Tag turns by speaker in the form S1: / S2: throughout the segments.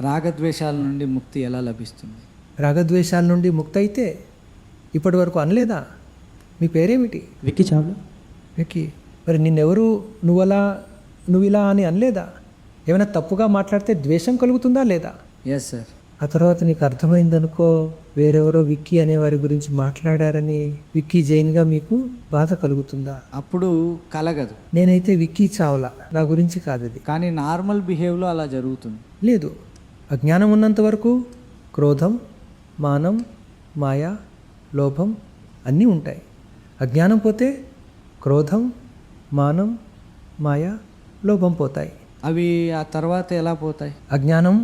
S1: రాగద్వేషాల నుండి ముక్తి ఎలా లభిస్తుంది?
S2: రాగద్వేషాల నుండి ముక్తి అయితే ఇప్పటి వరకు అనలేదా? మీ పేరేమిటి?
S3: విక్కీ చావ్లా.
S2: విక్కీ. మరి నిన్నెవరు నువ్వు ఇలా అని అనలేదా? ఏమైనా తప్పుగా మాట్లాడితే ద్వేషం కలుగుతుందా లేదా?
S1: Yes sir.
S2: ఆ తర్వాత నీకు అర్థమైందనుకో, వేరెవరో విక్కీ అనే వారి గురించి మాట్లాడారని విక్కీ జైన్గా మీకు బాధ కలుగుతుందా?
S1: అప్పుడు కలగదు.
S2: నేనైతే విక్కీ చావ్లా, నా గురించి కాదు అది.
S1: కానీ నార్మల్ బిహేవ్లో అలా జరుగుతుంది.
S2: లేదు, అజ్ఞానం ఉన్నంత వరకు క్రోధం, మానం, మాయ, లోభం అన్నీ ఉంటాయి. అజ్ఞానం పోతే క్రోధం, మానం, మాయ, లోభం పోతాయి.
S1: అవి ఆ తర్వాత ఎలా పోతాయి?
S2: అజ్ఞానం,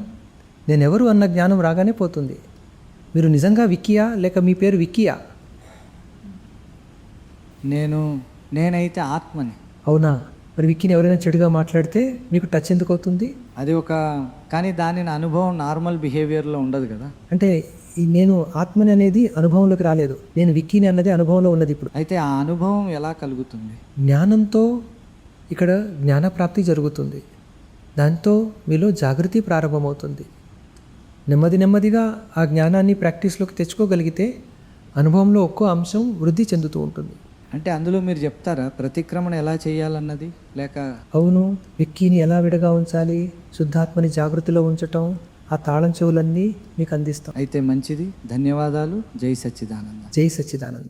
S2: నేనెవరు అన్న జ్ఞానం రాగానే పోతుంది. మీరు నిజంగా విక్కీయా లేక మీ పేరు విక్కీయా?
S1: నేనైతే ఆత్మని.
S2: అవునా? మరి విక్కీని ఎవరైనా చెడుగా మాట్లాడితే మీకు టచ్ ఎందుకు అవుతుంది?
S1: అది కానీ దాని అనుభవం నార్మల్ బిహేవియర్లో ఉండదు కదా.
S2: అంటే నేను ఆత్మని అనేది అనుభవంలోకి రాలేదు, నేను విక్కీని అన్నది అనుభవంలో ఉన్నది ఇప్పుడు.
S1: అయితే ఆ అనుభవం ఎలా కలుగుతుంది?
S2: జ్ఞానంతో ఇక్కడ జ్ఞానప్రాప్తి జరుగుతుంది. దాంతో మీలో జాగృతి ప్రారంభమవుతుంది. నెమ్మదిగా ఆ జ్ఞానాన్ని ప్రాక్టీస్లోకి తెచ్చుకోగలిగితే అనుభవంలో ఒక్కో అంశం వృద్ధి చెందుతూ ఉంటుంది.
S1: అంటే అందులో మీరు చెప్తారా ప్రతిక్రమణ ఎలా చేయాలన్నది? లేక
S2: అవును, విక్కీని ఎలా విడగా ఉంచాలి, శుద్ధాత్మని జాగృతిలో ఉంచటం, ఆ తాళం చెవులన్నీ మీకు అందిస్తాం.
S1: అయితే మంచిది, ధన్యవాదాలు. జై సచ్చిదానంద.
S2: జై సచ్చిదానంద.